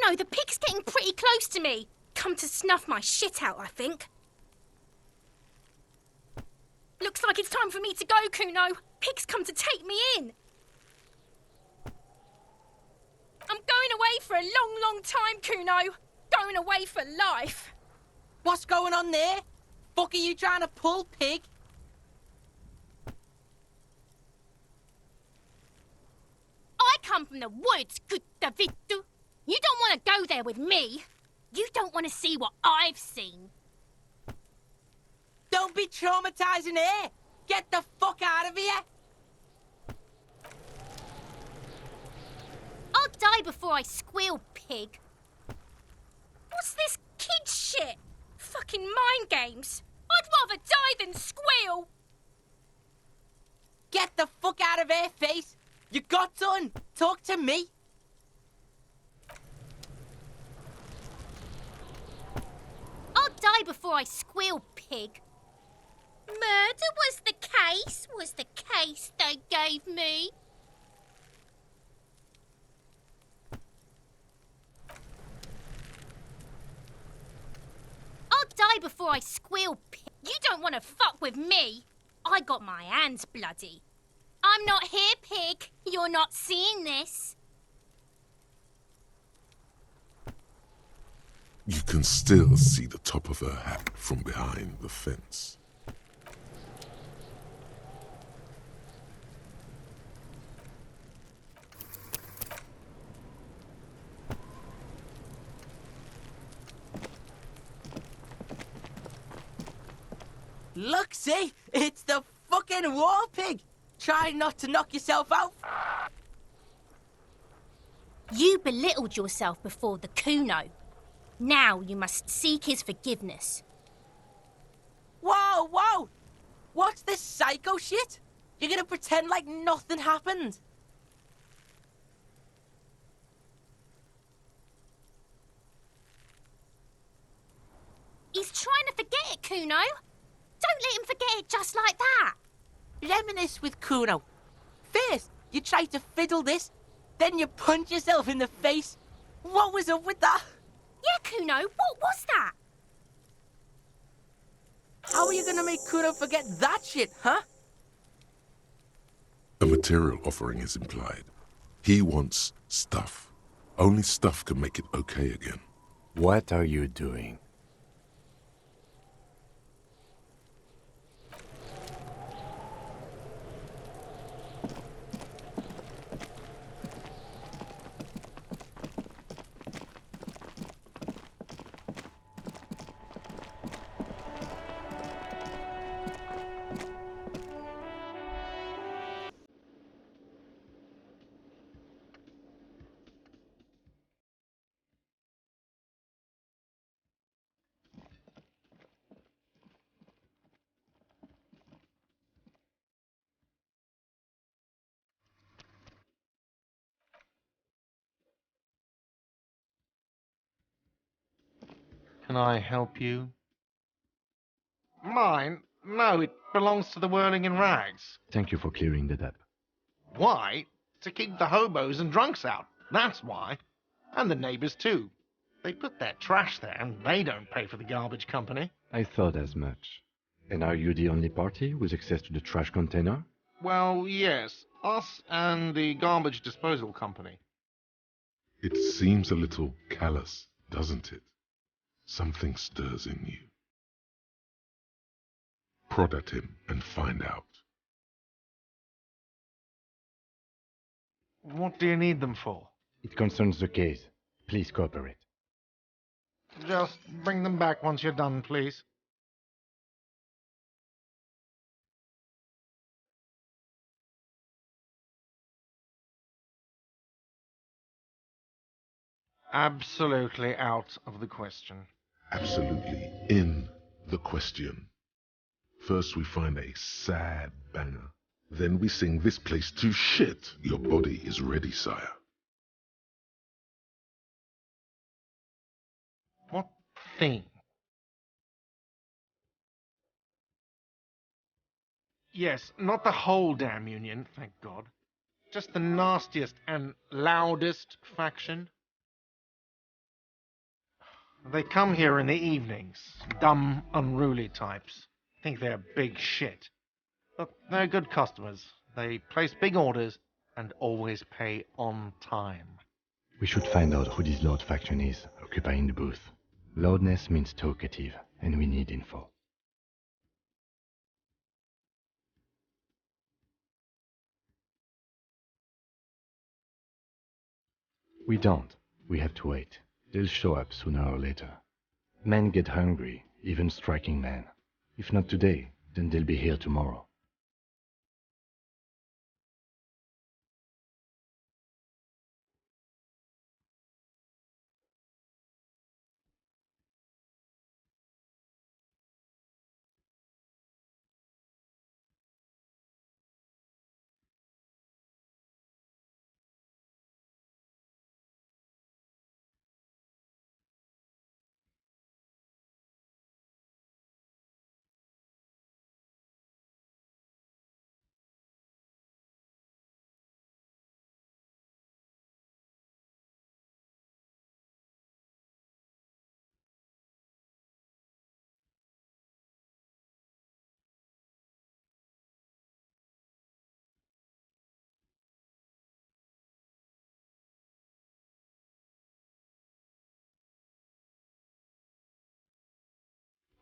Kuno, the pig's getting pretty close to me. Come to snuff my shit out, I think. Looks like it's time for me to go, Kuno. Pig's come to take me in. I'm going away for a long, long time, Kuno. Going away for life. What's going on there? Fuck are you trying to pull, pig? I come from the woods, good Davidu. You don't want to go there with me. You don't want to see what I've seen. Don't be traumatizing here. Get the fuck out of here. I'll die before I squeal, pig. What's this kid shit? Fucking mind games. I'd rather die than squeal. Get the fuck out of here, face. You got done. Talk to me. I'll die before I squeal, pig. Murder was the case they gave me. I'll die before I squeal, pig. You don't want to fuck with me. I got my hands bloody. I'm not here, pig. You're not seeing this. You can still see the top of her hat from behind the fence. Look, see? It's the fucking war pig. Try not to knock yourself out. You belittled yourself before the Kuno. Now you must seek his forgiveness. Whoa, whoa! What's this psycho shit? You're gonna pretend like nothing happened? He's trying to forget it, Kuno. Don't let him forget it just like that. Reminisce with Kuno. First, you try to fiddle this, then you punch yourself in the face. What was up with that? Yeah, Kuno, what was that? How are you gonna make Kuno forget that shit, huh? A material offering is implied. He wants stuff. Only stuff can make it okay again. What are you doing? Can I help you? Mine? No, it belongs to the Whirling in Rags. Thank you for clearing that up. Why? To keep the hobos and drunks out. That's why. And the neighbors too. They put their trash there and they don't pay for the garbage company. I thought as much. And are you the only party with access to the trash container? Well, yes. Us and the garbage disposal company. It seems a little callous, doesn't it? Something stirs in you. Prod at him and find out. What do you need them for? It concerns the case. Please cooperate. Just bring them back once you're done, please. Absolutely out of the question. Absolutely in the question. First we find a sad banger. Then we sing this place to shit. Your body is ready, sire. What thing? Yes, not the whole damn union, thank God. Just the nastiest and loudest faction. They come here in the evenings. Dumb, unruly types. Think they're big shit. But they're good customers. They place big orders and always pay on time. We should find out who this Lord faction is, occupying the booth. Loudness means talkative, and we need info. We don't. We have to wait. They'll show up sooner or later. Men get hungry, even striking men. If not today, then they'll be here tomorrow.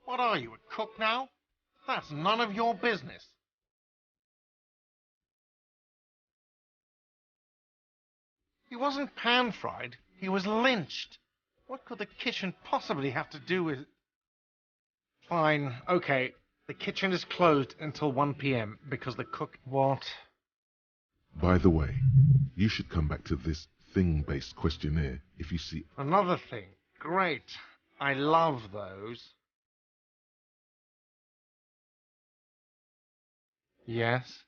What are you, a cook now? That's none of your business. He wasn't pan-fried, he was lynched. What could the kitchen possibly have to do with... Fine, okay. The kitchen is closed until 1 p.m. because the cook... What? By the way, you should come back to this thing-based questionnaire if you see... Another thing. Great. I love those. Yes?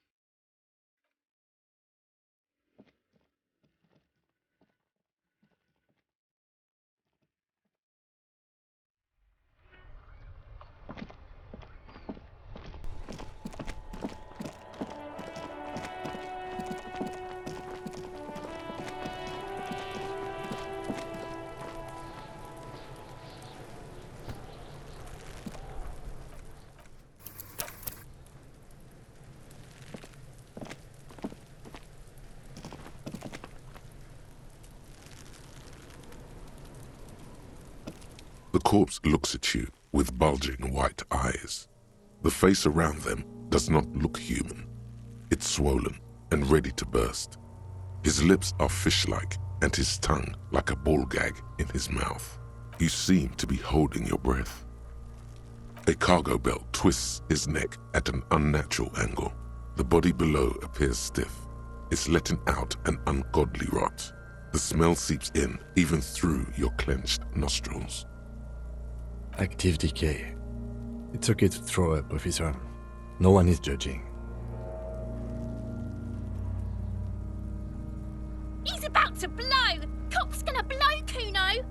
The corpse looks at you with bulging white eyes. The face around them does not look human. It's swollen and ready to burst. His lips are fish-like and his tongue like a ball gag in his mouth. You seem to be holding your breath. A cargo belt twists his neck at an unnatural angle. The body below appears stiff. It's letting out an ungodly rot. The smell seeps in even through your clenched nostrils. Active decay. It's okay to throw up, officer. No one is judging. He's about to blow! Cop's gonna blow, Kuno!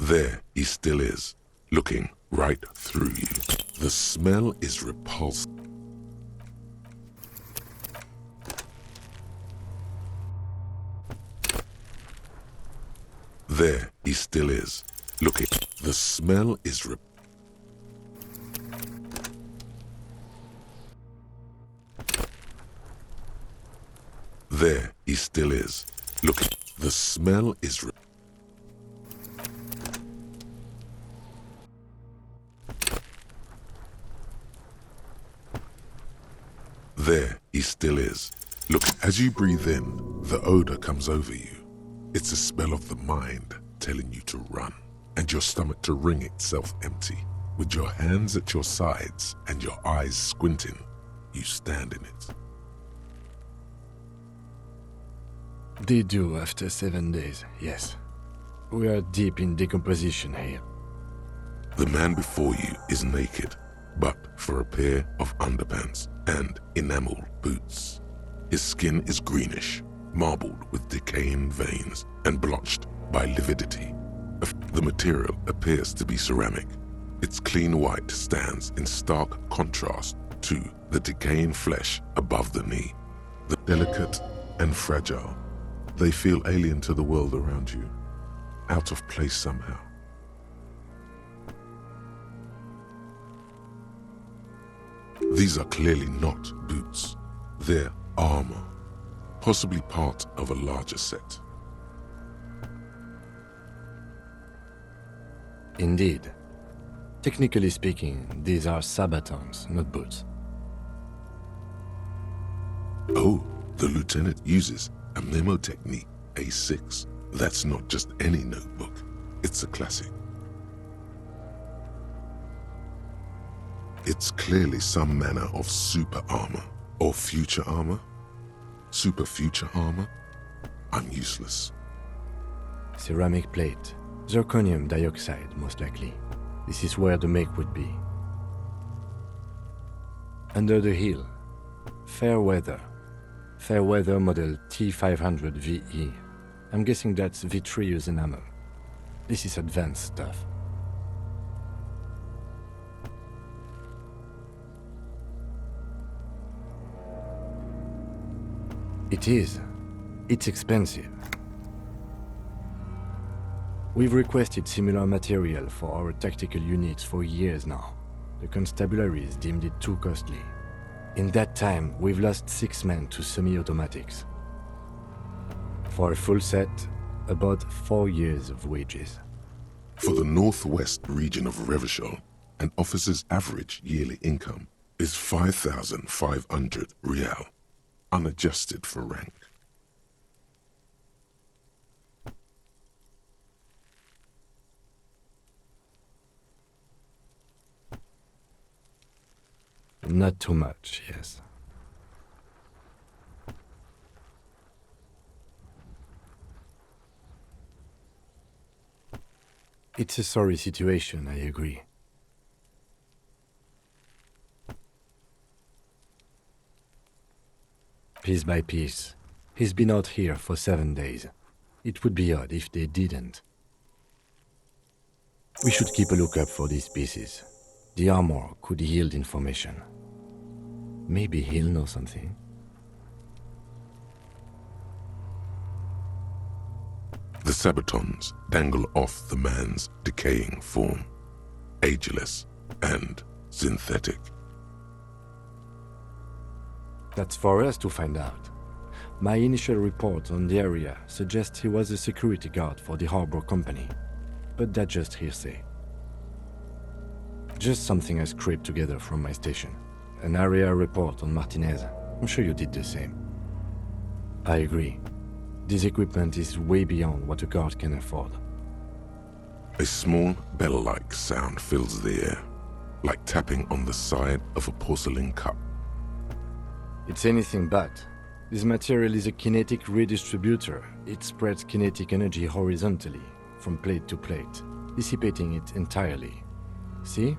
There he still is, looking right through you. The smell is repulsive. There he still is, looking. The smell is There he still is, looking. The smell is There he still is. Look, as you breathe in, the odor comes over you. It's a smell of the mind telling you to run, and your stomach to wring itself empty. With your hands at your sides and your eyes squinting, you stand in it. They do after 7 days, yes. We are deep in decomposition here. The man before you is naked, but for a pair of underpants and enamel boots. His skin is greenish, marbled with decaying veins and blotched by lividity. The material appears to be ceramic. Its clean white stands in stark contrast to the decaying flesh above the knee. The delicate and fragile, they feel alien to the world around you, out of place somehow. These are clearly not boots. They're armor, possibly part of a larger set. Indeed. Technically speaking, these are sabatons, not boots. Oh, the lieutenant uses a memo technique A6. That's not just any notebook. It's a classic. It's clearly some manner of super armor or future armor. Super future armor? I'm useless. Ceramic plate. Zirconium dioxide, most likely. This is where the make would be. Under the hill. Fair weather. Fair weather model T500 VE. I'm guessing that's vitreous enamel. This is advanced stuff. It is. It's expensive. We've requested similar material for our tactical units for years now. The constabularies deemed it too costly. In that time, we've lost 6 men to semi-automatics. For a full set, about 4 years of wages. For the northwest region of Revachol, an officer's average yearly income is 5,500 rial, unadjusted for rank. Not too much, yes. It's a sorry situation, I agree. Piece by piece. He's been out here for 7 days. It would be odd if they didn't. We should keep a lookout for these pieces. The armor could yield information. Maybe he'll know something. The sabatons dangle off the man's decaying form, ageless and synthetic. That's for us to find out. My initial report on the area suggests he was a security guard for the harbor company, but that's just hearsay. Just something I scraped together from my station. An area report on Martinez. I'm sure you did the same. I agree. This equipment is way beyond what a guard can afford. A small bell-like sound fills the air, like tapping on the side of a porcelain cup. It's anything but. This material is a kinetic redistributor. It spreads kinetic energy horizontally, from plate to plate, dissipating it entirely. See?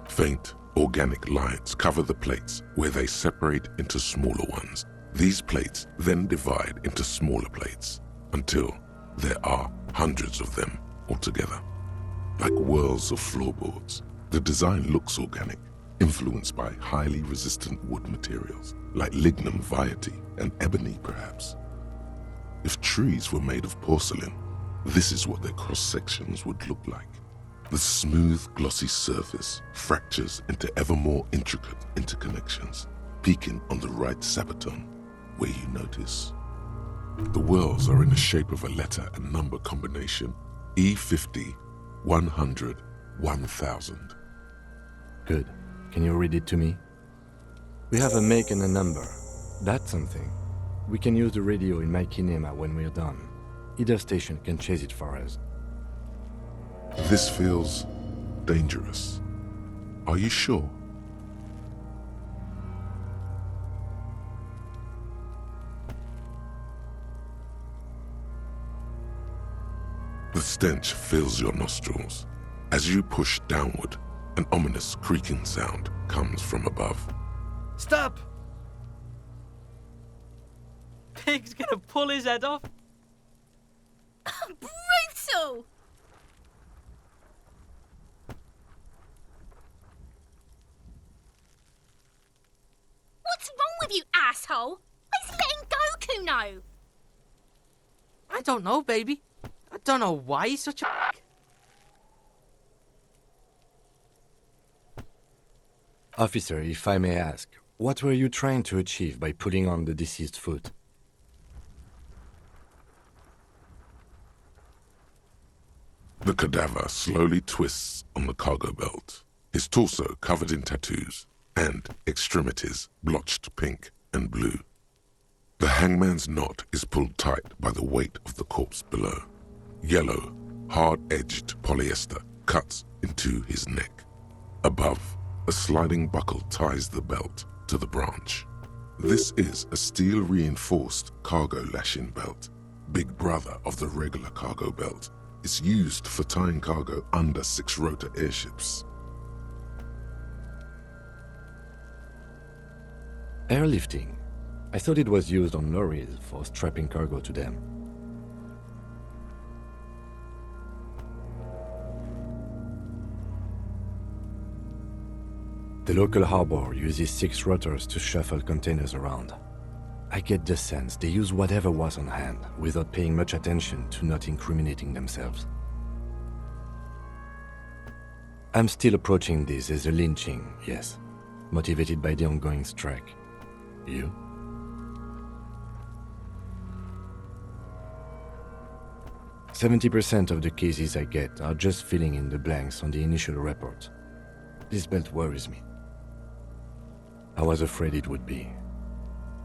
Faint, organic lines cover the plates where they separate into smaller ones. These plates then divide into smaller plates until there are hundreds of them altogether. Like whirls of floorboards, the design looks organic, influenced by highly resistant wood materials, like lignum vitae and ebony perhaps. If trees were made of porcelain, this is what their cross-sections would look like. The smooth, glossy surface fractures into ever more intricate interconnections, peaking on the right sabaton, where you notice. The whirls are in the shape of a letter and number combination, E50, 100, 1000. Good. Can you read it to me? We have a make and a number. That's something. We can use the radio in my kinema when we're done. Either station can chase it for us. This feels dangerous. Are you sure? The stench fills your nostrils, As you push downward, an ominous creaking sound comes from above. Stop! Pig's gonna pull his head off. Brutal! What's wrong with you, asshole? He's letting go, Kuno! I don't know, baby. I don't know why he's such a... Officer, if I may ask, what were you trying to achieve by pulling on the deceased foot? The cadaver slowly twists on the cargo belt, his torso covered in tattoos, and extremities blotched pink and blue. The hangman's knot is pulled tight by the weight of the corpse below. Yellow, hard-edged polyester cuts into his neck. Above, a sliding buckle ties the belt to the branch. This is a steel-reinforced cargo lashing belt, big brother of the regular cargo belt. It's used for tying cargo under 6-rotor airships. Airlifting. I thought it was used on lorries for strapping cargo to them. The local harbor uses 6 rotors to shuffle containers around. I get the sense they use whatever was on hand without paying much attention to not incriminating themselves. I'm still approaching this as a lynching, yes, motivated by the ongoing strike. You? "70% of the cases I get are just filling in the blanks on the initial report. This belt worries me. I was afraid it would be.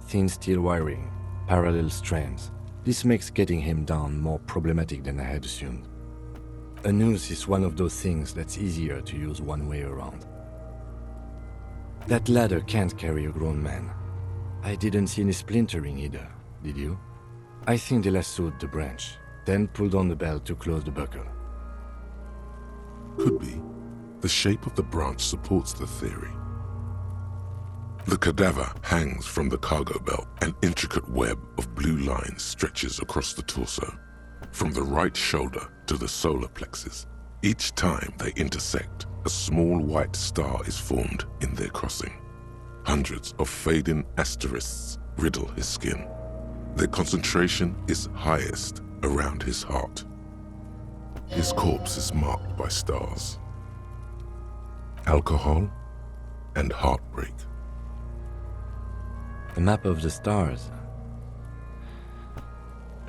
Thin steel wiring, parallel strands. This makes getting him down more problematic than I had assumed. A noose is one of those things that's easier to use one way around. That ladder can't carry a grown man. I didn't see any splintering either, did you? I think they lassoed the branch, then pulled on the belt to close the buckle. Could be. The shape of the branch supports the theory. The cadaver hangs from the cargo belt. An intricate web of blue lines stretches across the torso, from the right shoulder to the solar plexus. Each time they intersect, a small white star is formed in their crossing. Hundreds of fading asterisks riddle his skin. Their concentration is highest around his heart. His corpse is marked by stars. Alcohol and heartbreak. A map of the stars.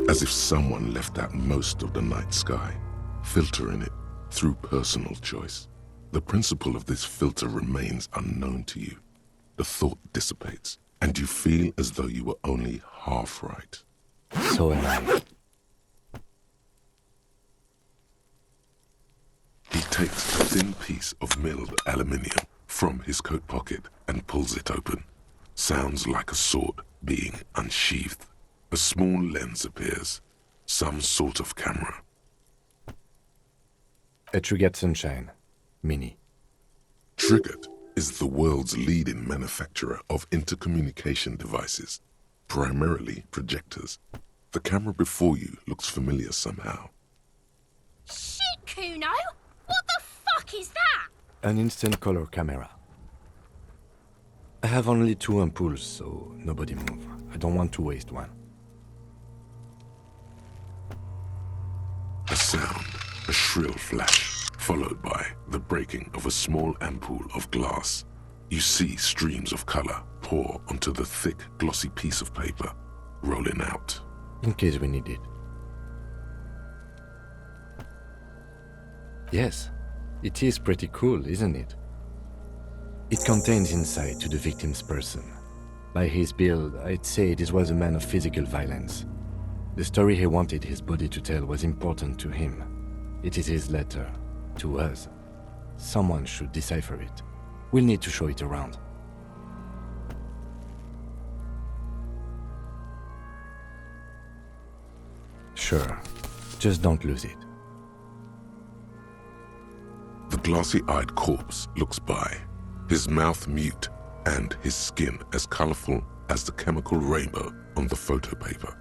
As if someone left out most of the night sky, filtering it through personal choice. The principle of this filter remains unknown to you. The thought dissipates, and you feel as though you were only half right. So am I. He takes a thin piece of milled aluminium from his coat pocket and pulls it open. Sounds like a sword being unsheathed. A small lens appears, some sort of camera. Interrogate Sunshine. Mini. Interrogate is the world's leading manufacturer of intercommunication devices, primarily projectors. The camera before you looks familiar somehow. Shit, Kuno! What the fuck is that? An instant color camera. I have only 2 ampoules, so nobody move. I don't want to waste one. A sound, a shrill flash, followed by the breaking of a small ampoule of glass. You see streams of color pour onto the thick, glossy piece of paper, rolling out. In case we need it. Yes, it is pretty cool, isn't it? It contains insight to the victim's person. By his build, I'd say this was a man of physical violence. The story he wanted his body to tell was important to him. It is his letter, to us. Someone should decipher it. We'll need to show it around. Sure, just don't lose it. glassy-eyed corpse looks by, his mouth mute and his skin as colorful as the chemical rainbow on the photo paper.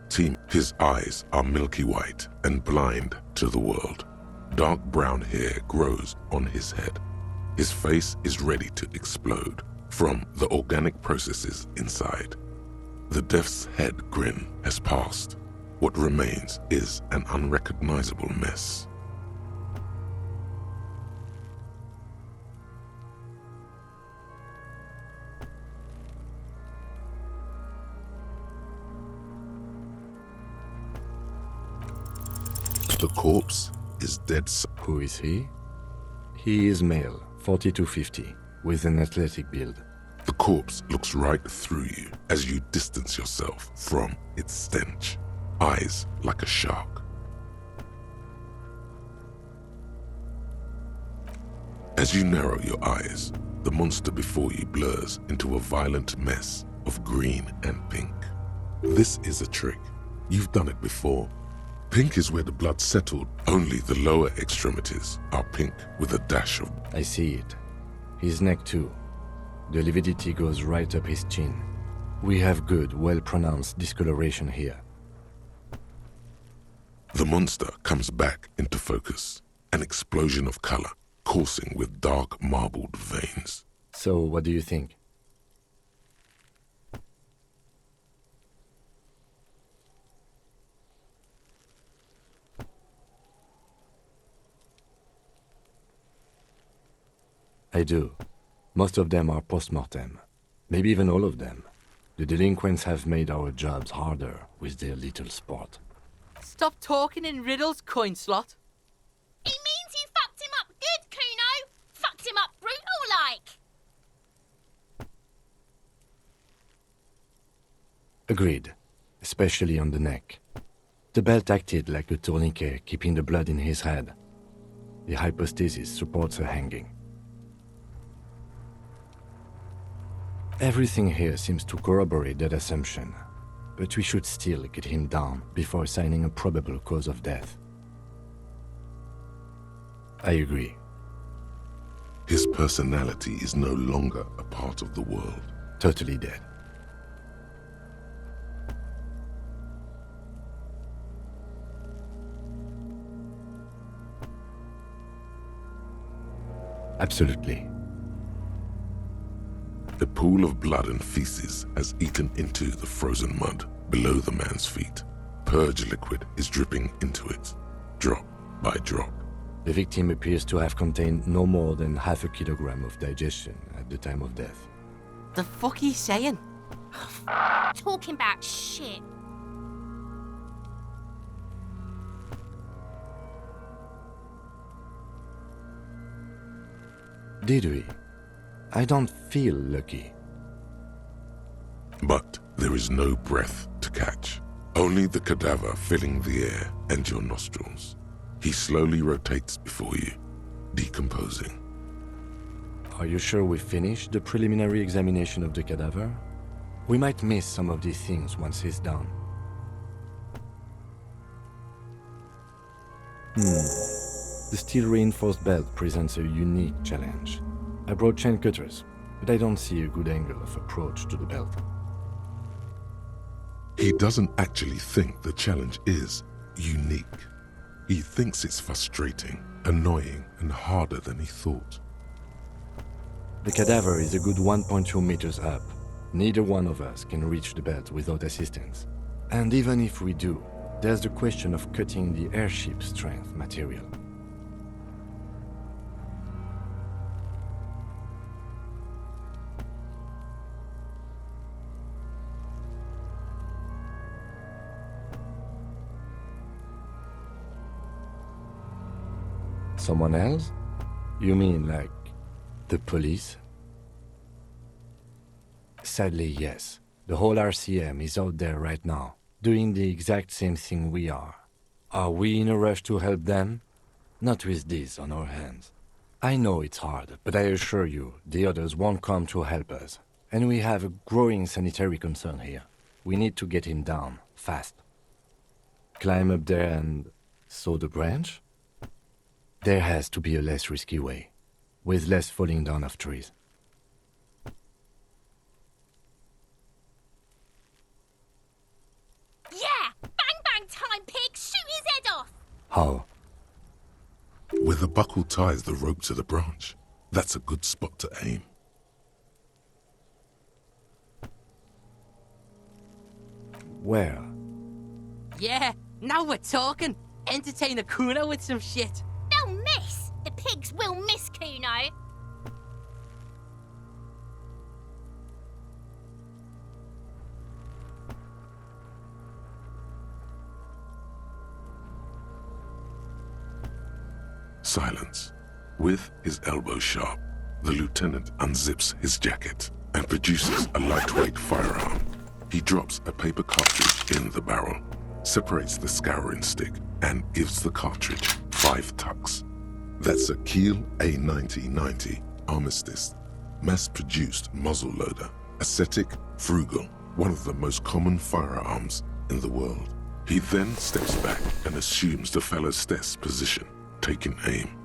Team, his eyes are milky white and blind to the world. Dark brown hair grows on his head. His face is ready to explode from the organic processes inside. The death's head grin has passed. What remains is an unrecognizable mess. The corpse is dead. Who is he? He is male, 40 to 50, with an athletic build. The corpse looks right through you as you distance yourself from its stench. Eyes like a shark. As you narrow your eyes, the monster before you blurs into a violent mess of green and pink. This is a trick. You've done it before. Pink is where the blood settled. Only the lower extremities are pink with a dash of... I see it. His neck too. The lividity goes right up his chin. We have good, well-pronounced discoloration here. The monster comes back into focus, an explosion of color, coursing with dark marbled veins. So, what do you think? I do. Most of them are post-mortem. Maybe even all of them. The delinquents have made our jobs harder with their little sport. Stop talking in riddles, coin slot. He means you fucked him up good, Kuno. Fucked him up brutal-like. Agreed. Especially on the neck. The belt acted like a tourniquet, keeping the blood in his head. The hypostasis supports a hanging. Everything here seems to corroborate that assumption, but we should still get him down before assigning a probable cause of death. I agree. His personality is no longer a part of the world. Totally dead. Absolutely. A pool of blood and feces has eaten into the frozen mud below the man's feet. Purge liquid is dripping into it, drop by drop. The victim appears to have contained no more than half a kilogram of digestion at the time of death. The fuck he's saying? Talking about shit. Did we? I don't feel lucky. But there is no breath to catch. Only the cadaver filling the air and your nostrils. He slowly rotates before you, decomposing. Are you sure we finished the preliminary examination of the cadaver? We might miss some of these things once he's done. The steel-reinforced belt presents a unique challenge. I brought chain cutters, but I don't see a good angle of approach to the belt. He doesn't actually think the challenge is unique. He thinks it's frustrating, annoying, and harder than he thought. The cadaver is a good 1.2 meters up. Neither one of us can reach the belt without assistance. And even if we do, there's the question of cutting the airship strength material. Someone else? You mean like the police? Sadly, yes. The whole RCM is out there right now, doing the exact same thing we are. Are we in a rush to help them? Not with this on our hands. I know it's hard, but I assure you, the others won't come to help us. And we have a growing sanitary concern here. We need to get him down, fast. Climb up there and saw the branch? There has to be a less risky way, with less falling down of trees. Yeah! Bang bang time, pig! Shoot his head off! How? Where the buckle ties the rope to the branch, that's a good spot to aim. Where? Yeah, now we're talking. Entertain a Kuno with some shit. They'll miss! The pigs will miss Kuno! Silence. With his elbow sharp, the lieutenant unzips his jacket and produces a lightweight firearm. He drops a paper cartridge in the barrel, separates the scouring stick, and gives the cartridge 5 tucks. That's a Kiel A9090 Armistice, mass-produced muzzle loader, ascetic, frugal, one of the most common firearms in the world. He then steps back and assumes the fellow's desk position, taking aim.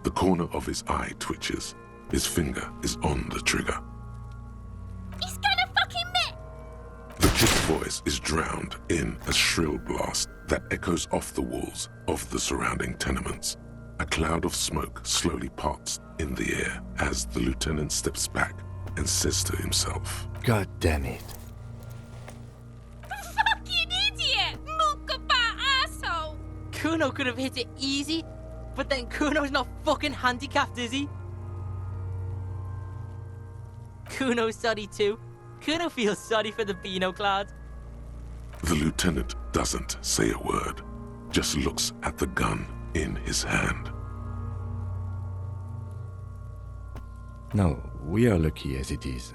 The corner of his eye twitches. His finger is on the trigger. He's gonna fucking miss! The kid's voice is drowned in a shrill blast that echoes off the walls of the surrounding tenements. A cloud of smoke slowly parts in the air as the lieutenant steps back and says to himself, God damn it. Fucking idiot! Mookabat asshole! Kuno could have hit it easy, but then Kuno's not fucking handicapped, is he? Kuno's sorry too. Kuno feels sorry for the Beano Cloud. The lieutenant doesn't say a word, just looks at the gun in his hand. No, we are lucky as it is.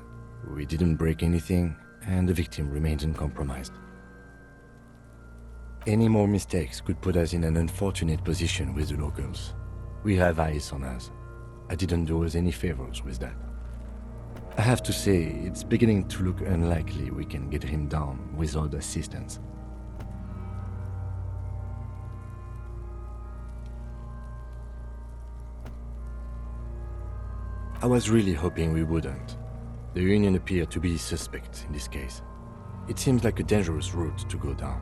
We didn't break anything, and the victim remains uncompromised. Any more mistakes could put us in an unfortunate position with the locals. We have eyes on us. I didn't do us any favors with that. I have to say, it's beginning to look unlikely we can get him down without assistance. I was really hoping we wouldn't. The Union appeared to be suspect in this case. It seems like a dangerous route to go down.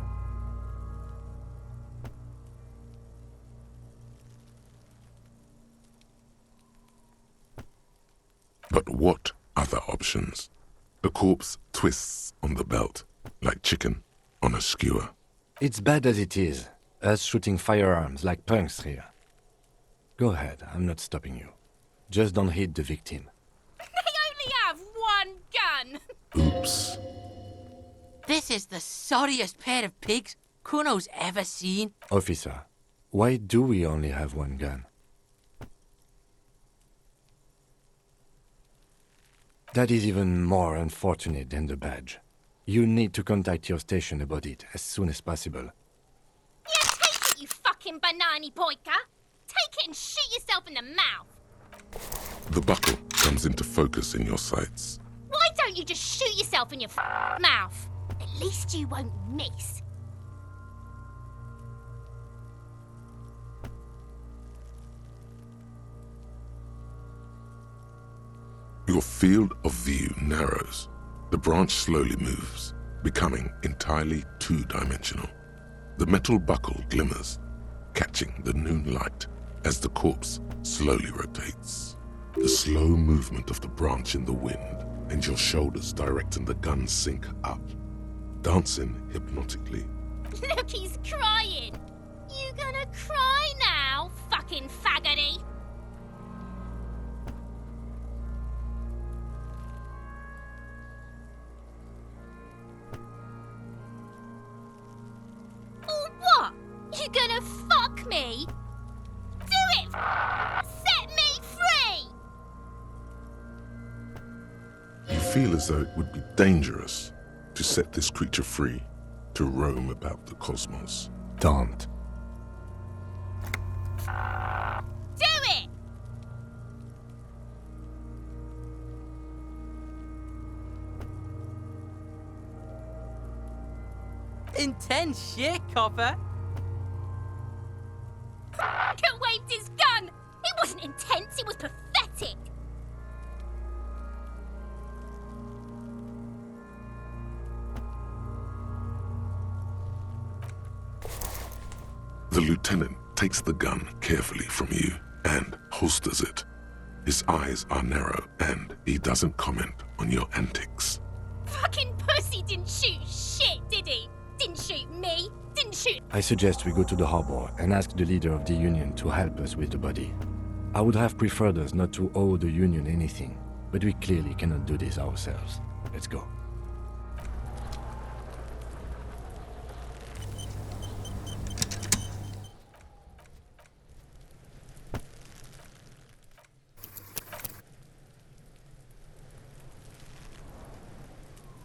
But what other options? The corpse twists on the belt, like chicken on a skewer. It's bad as it is, us shooting firearms like punks here. Go ahead, I'm not stopping you. Just don't hit the victim. They only have one gun! Oops. This is the sorriest pair of pigs Kuno's ever seen. Officer, why do we only have one gun? That is even more unfortunate than the badge. You need to contact your station about it as soon as possible. Yeah, take it, you fucking banani boyka! Take it and shoot yourself in the mouth! The buckle comes into focus in your sights. Why don't you just shoot yourself in your mouth? At least you won't miss. Your field of view narrows. The branch slowly moves, becoming entirely two-dimensional. The metal buckle glimmers, catching the noon light as the corpse slowly rotates. The slow movement of the branch in the wind and your shoulders directing the gun sync up, dancing hypnotically. Look, he's crying! You gonna cry now, fucking faggoty? Or what? You gonna fuck me? Do it! Set me free! You feel as though it would be dangerous to set this creature free to roam about the cosmos. Don't. Do it! Intense shit, copper. Could waved his gun! The lieutenant takes the gun carefully from you and holsters it. His eyes are narrow and he doesn't comment on your antics. Fucking pussy didn't shoot shit, did he? Didn't shoot me. Didn't shoot. I suggest we go to the harbor and ask the leader of the Union to help us with the body. I would have preferred us not to owe the Union anything, but we clearly cannot do this ourselves. Let's go.